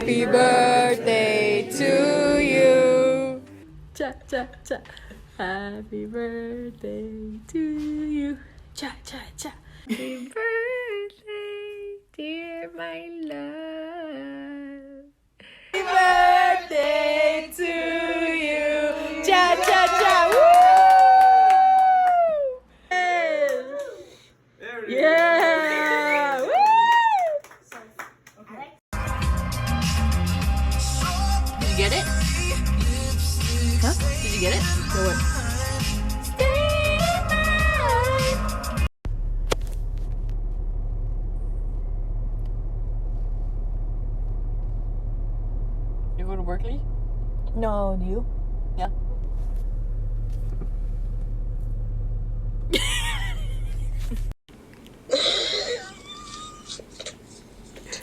Happy birthday to you. Cha cha cha. Happy birthday to you. Cha cha cha. Happy birthday, dear my love. Happy birthday to you. Cha cha cha. Woo! Yeah. Woo! Did you get it? Huh? Did you get it? Or what? You go to Berkeley? No, do you? Yeah.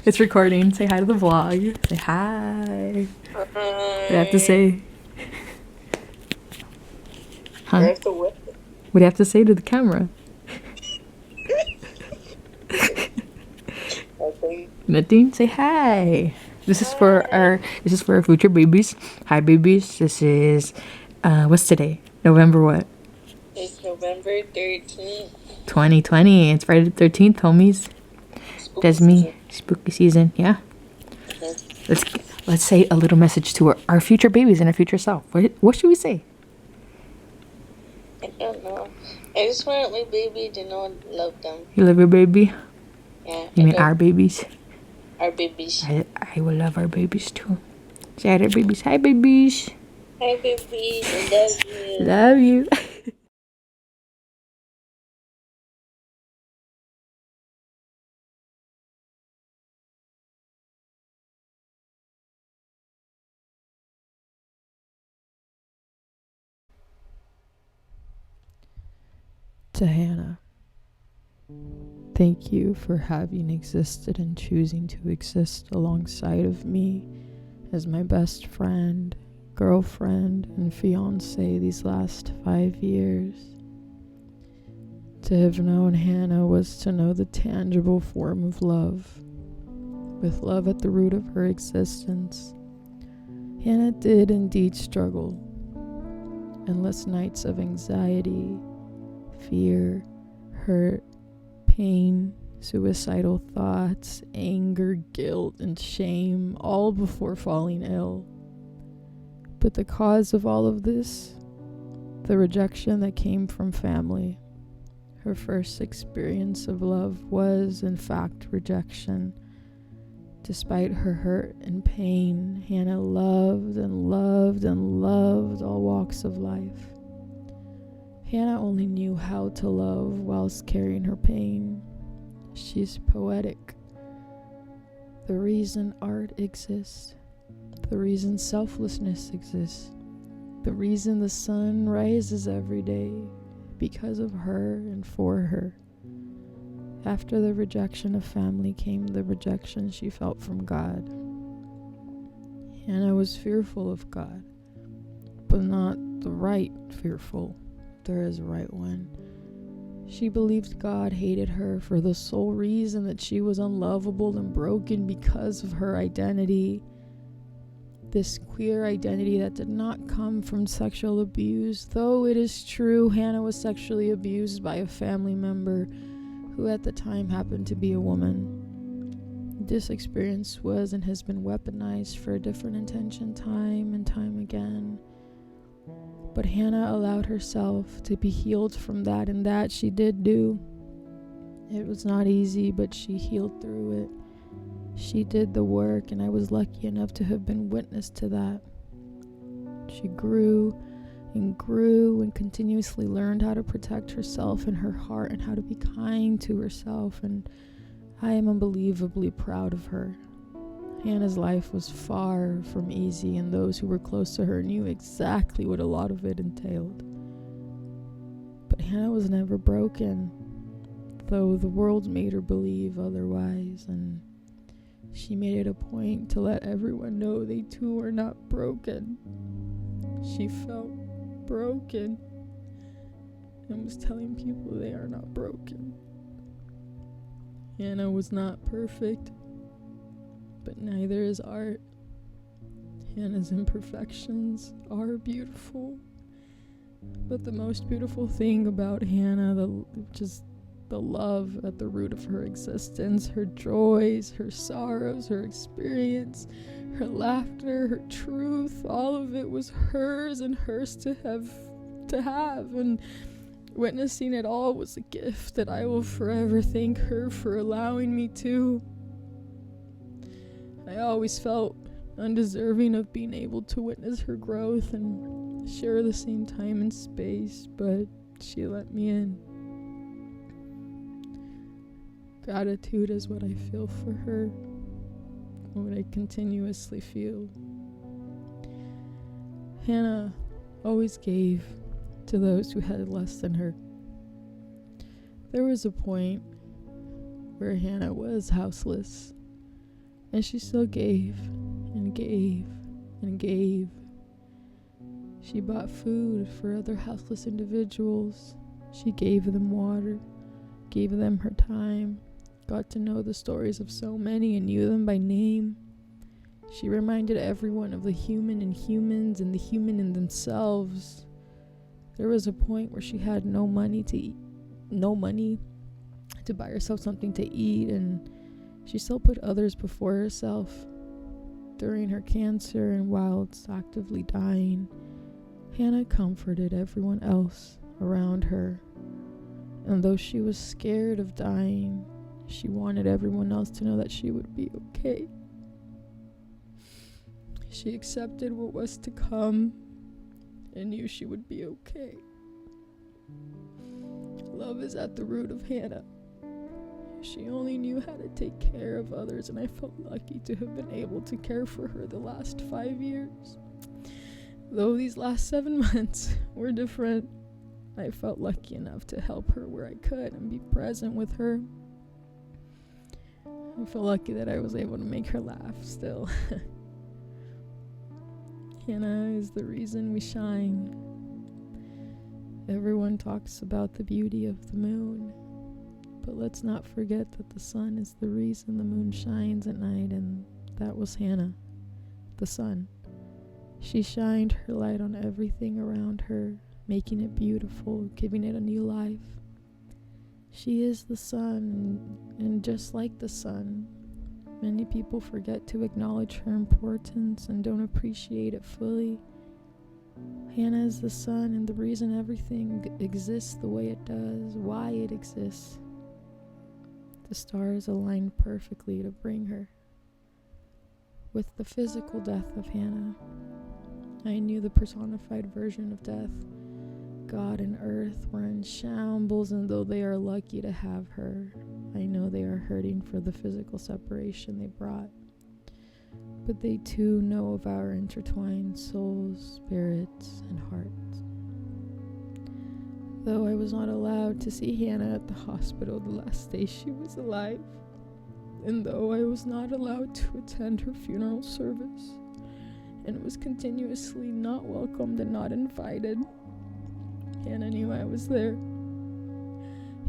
It's recording. Say hi to the vlog. Say hi. What do you have to say? Huh? What do you have to say to the camera? Nothing. Say hi. This is for our future babies. Hi babies. This is what's today? November what? It's November 13th. 2020. It's Friday the 13th, homies. That's me. Spooky season. Yeah. Let's say a little message to our future babies and our future self. What should we say? I don't know. I just want my baby to know and love them. You love your baby? Yeah. You mean our babies? Our babies. I will love our babies too. Say hi to our babies. Hi babies. Hi babies. I love you. Love you. To Hannah, thank you for having existed and choosing to exist alongside of me as my best friend, girlfriend, and fiance these last 5 years. To have known Hannah was to know the tangible form of love, with love at the root of her existence. Hannah did indeed struggle. Endless nights of anxiety, fear, hurt, pain, suicidal thoughts, anger, guilt, and shame, all before falling ill. But the cause of all of this, the rejection that came from family. Her first experience of love was, in fact, rejection. Despite her hurt and pain, Hannah loved and loved and loved all walks of life. Hannah only knew how to love whilst carrying her pain. She's poetic. The reason art exists, the reason selflessness exists, the reason the sun rises every day, because of her and for her. After the rejection of family came the rejection she felt from God. Hannah was fearful of God, but not the right fearful. There is a right one. She believed God hated her for the sole reason that she was unlovable and broken because of her identity. This queer identity that did not come from sexual abuse, though it is true Hannah was sexually abused by a family member who at the time happened to be a woman. This experience was and has been weaponized for a different intention time and time again. But Hannah allowed herself to be healed from that, and that she did do. It was not easy, but she healed through it. She did the work, and I was lucky enough to have been witness to that. She grew and continuously learned how to protect herself and her heart and how to be kind to herself, and I am unbelievably proud of her. Hannah's life was far from easy, and those who were close to her knew exactly what a lot of it entailed. But Hannah was never broken, though the world made her believe otherwise, and she made it a point to let everyone know they too are not broken. She felt broken and was telling people they are not broken. Hannah was not perfect, but neither is art. Hannah's imperfections are beautiful. But the most beautiful thing about Hannah, just the love at the root of her existence, her joys, her sorrows, her experience, her laughter, her truth, all of it was hers and hers to have. And witnessing it all was a gift that I will forever thank her for allowing me to. I always felt undeserving of being able to witness her growth and share the same time and space, but she let me in. Gratitude is what I feel for her, what I continuously feel. Hannah always gave to those who had less than her. There was a point where Hannah was houseless, and she still gave and gave and gave. She bought food for other houseless individuals. She gave them water, gave them her time, got to know the stories of so many and knew them by name. She reminded everyone of the human in humans and the human in themselves. There was a point where she had no money to buy herself something to eat, and she still put others before herself. During her cancer and whilst actively dying, Hannah comforted everyone else around her. And though she was scared of dying, she wanted everyone else to know that she would be okay. She accepted what was to come and knew she would be okay. Love is at the root of Hannah. She only knew how to take care of others, and I felt lucky to have been able to care for her the last 5 years. Though these last 7 months were different, I felt lucky enough to help her where I could and be present with her. I feel lucky that I was able to make her laugh still. Hannah is the reason we shine. Everyone talks about the beauty of the moon, but let's not forget that the sun is the reason the moon shines at night, and that was Hannah, the sun. She shined her light on everything around her, making it beautiful, giving it a new life. She is the sun, and just like the sun, many people forget to acknowledge her importance and don't appreciate it fully. Hannah is the sun and the reason everything exists the way it does, why it exists. The stars aligned perfectly to bring her. With the physical death of Hannah, I knew the personified version of death. God and earth were in shambles, and though they are lucky to have her, I know they are hurting for the physical separation they brought. But they too know of our intertwined souls, spirits, and hearts. Though I was not allowed to see Hannah at the hospital the last day she was alive, and though I was not allowed to attend her funeral service, and was continuously not welcomed and not invited, Hannah knew I was there.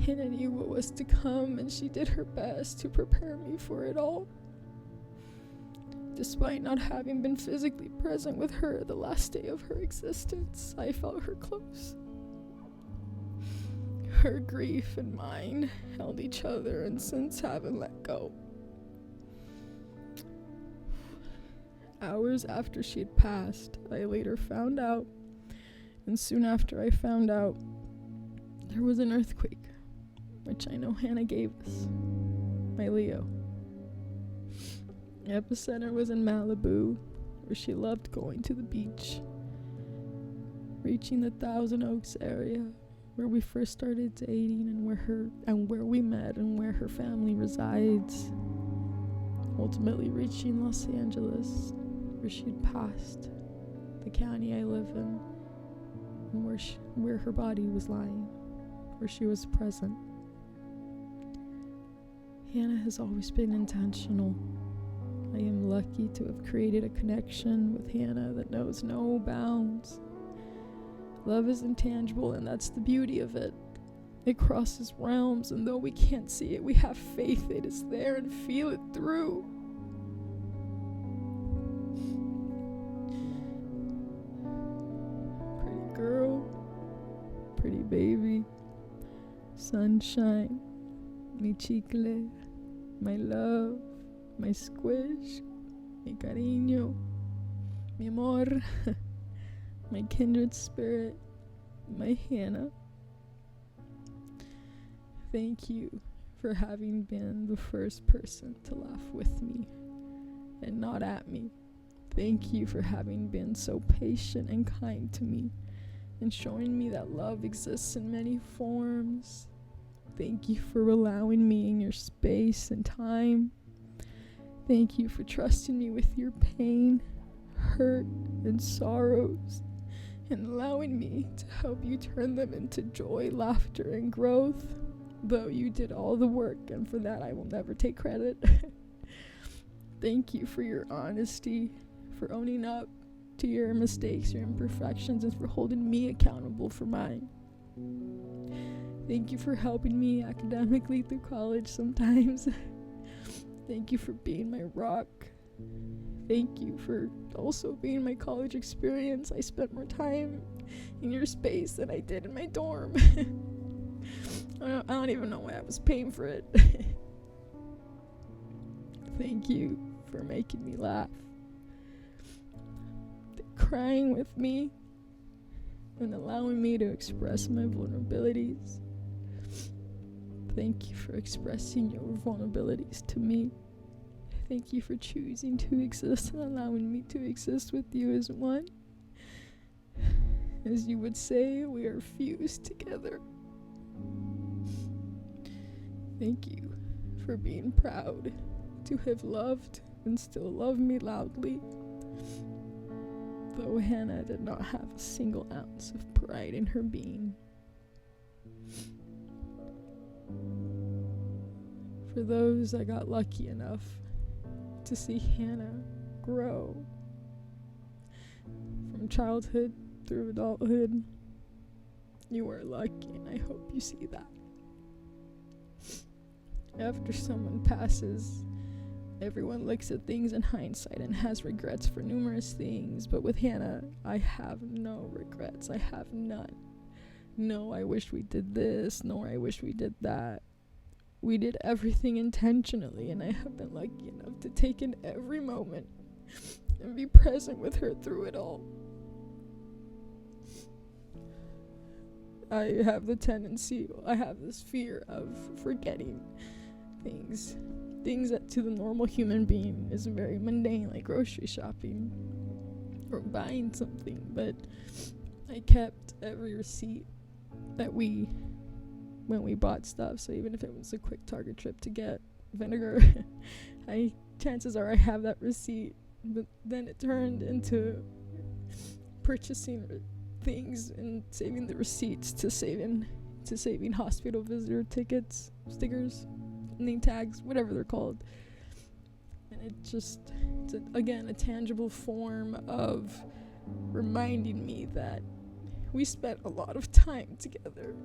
Hannah knew what was to come, and she did her best to prepare me for it all. Despite not having been physically present with her the last day of her existence, I felt her close. Her grief and mine held each other, and since haven't let go. Hours after she had passed, I later found out, and soon after I found out, there was an earthquake, which I know Hannah gave us, my Leo. The epicenter was in Malibu, where she loved going to the beach, reaching the Thousand Oaks area, where we first started dating, and where we met and where her family resides, ultimately reaching Los Angeles, where she had passed, the county I live in, and where her body was lying, where she was present. Hannah has always been intentional. I am lucky to have created a connection with Hannah that knows no bounds. Love is intangible, and that's the beauty of it. It crosses realms, and though we can't see it, we have faith it is there and feel it through. baby. Sunshine, mi chicle, my love, my squish, mi cariño, mi amor, my kindred spirit, my Hannah. Thank you for having been the first person to laugh with me and not at me. Thank you for having been so patient and kind to me and showing me that love exists in many forms. Thank you for allowing me in your space and time. Thank you for trusting me with your pain, hurt, and sorrows, and allowing me to help you turn them into joy, laughter, and growth. Though you did all the work, and for that I will never take credit. Thank you for your honesty, for owning up to your mistakes, your imperfections, and for holding me accountable for mine. Thank you for helping me academically through college sometimes. Thank you for being my rock. Thank you for also being my college experience. I spent more time in your space than I did in my dorm. I don't even know why I was paying for it. Thank you for making me laugh, crying with me, and allowing me to express my vulnerabilities. Thank you for expressing your vulnerabilities to me. Thank you for choosing to exist and allowing me to exist with you as one. As you would say, we are fused together. Thank you for being proud to have loved and still love me loudly, though Hannah did not have a single ounce of pride in her being. For those I got lucky enough to see Hannah grow from childhood through adulthood, you are lucky, and I hope you see that. After someone passes, everyone looks at things in hindsight and has regrets for numerous things, but with Hannah, I have no regrets. I have none. No, I wish we did this, nor I wish we did that. We did everything intentionally, and I have been lucky enough to take in every moment and be present with her through it all. I have this fear of forgetting things that to the normal human being is very mundane, like grocery shopping or buying something, but I kept every receipt that when we bought stuff. So even if it was a quick Target trip to get vinegar, chances are I have that receipt. But then it turned into purchasing things and saving the receipts to saving hospital visitor tickets, stickers, name tags, whatever they're called. And it's a tangible form of reminding me that we spent a lot of time together.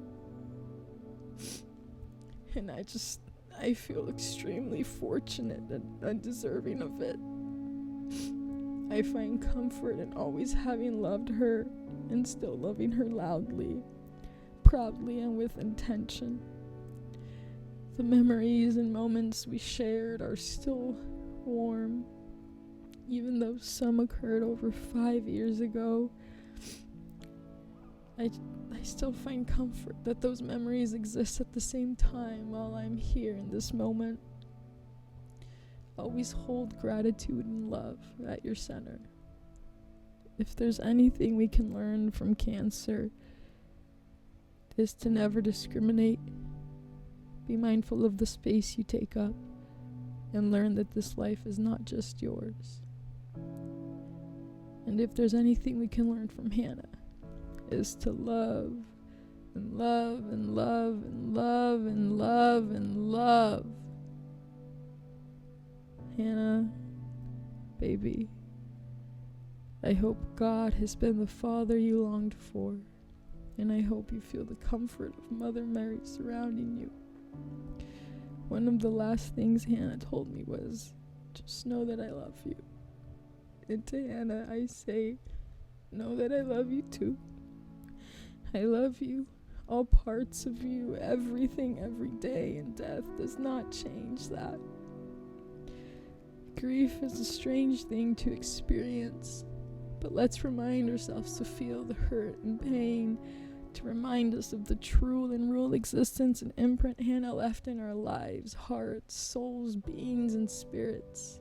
And I feel extremely fortunate and undeserving of it. I find comfort in always having loved her and still loving her loudly, proudly, and with intention. The memories and moments we shared are still warm, even though some occurred over 5 years ago. I still find comfort that those memories exist at the same time while I'm here in this moment. Always hold gratitude and love at your center. If there's anything we can learn from cancer, it is to never discriminate. Be mindful of the space you take up, and learn that this life is not just yours. And if there's anything we can learn from Hannah, is to love and love and love and love and love and love. Hannah, baby, I hope God has been the father you longed for, and I hope you feel the comfort of Mother Mary surrounding you. One of the last things Hannah told me was, just know that I love you. And to Hannah, I say, know that I love you too. I love you all parts of you, everything, every day, and death does not change that. Grief is a strange thing to experience, but let's remind ourselves to feel the hurt and pain, to remind us of the true and real existence and imprint Hannah left in our lives, hearts, souls, beings, and spirits.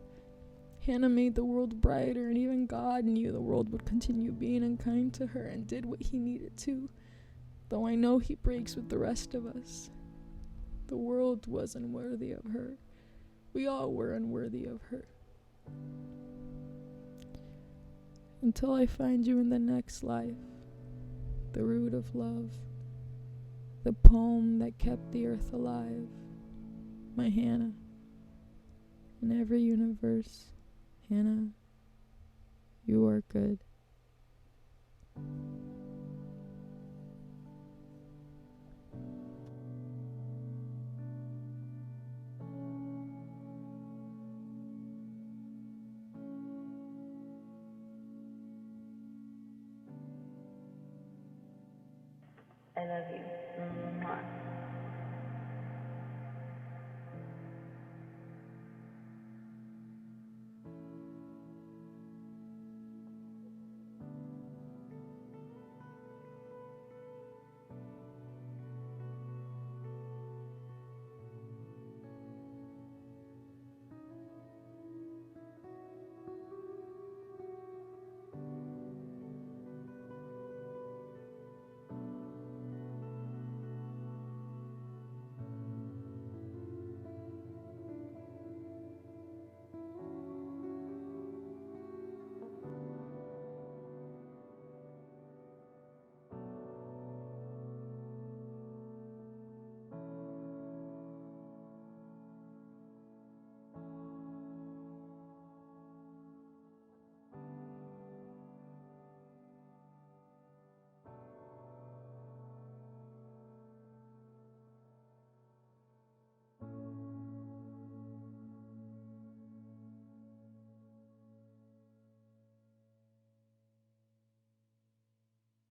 Hannah made the world brighter, and even God knew the world would continue being unkind to her and did what He needed to, though I know He breaks with the rest of us. The world was unworthy of her. We all were unworthy of her. Until I find you in the next life, the root of love, the poem that kept the earth alive, my Hannah. In every universe, Hannah, you are good. I love you. Mwah.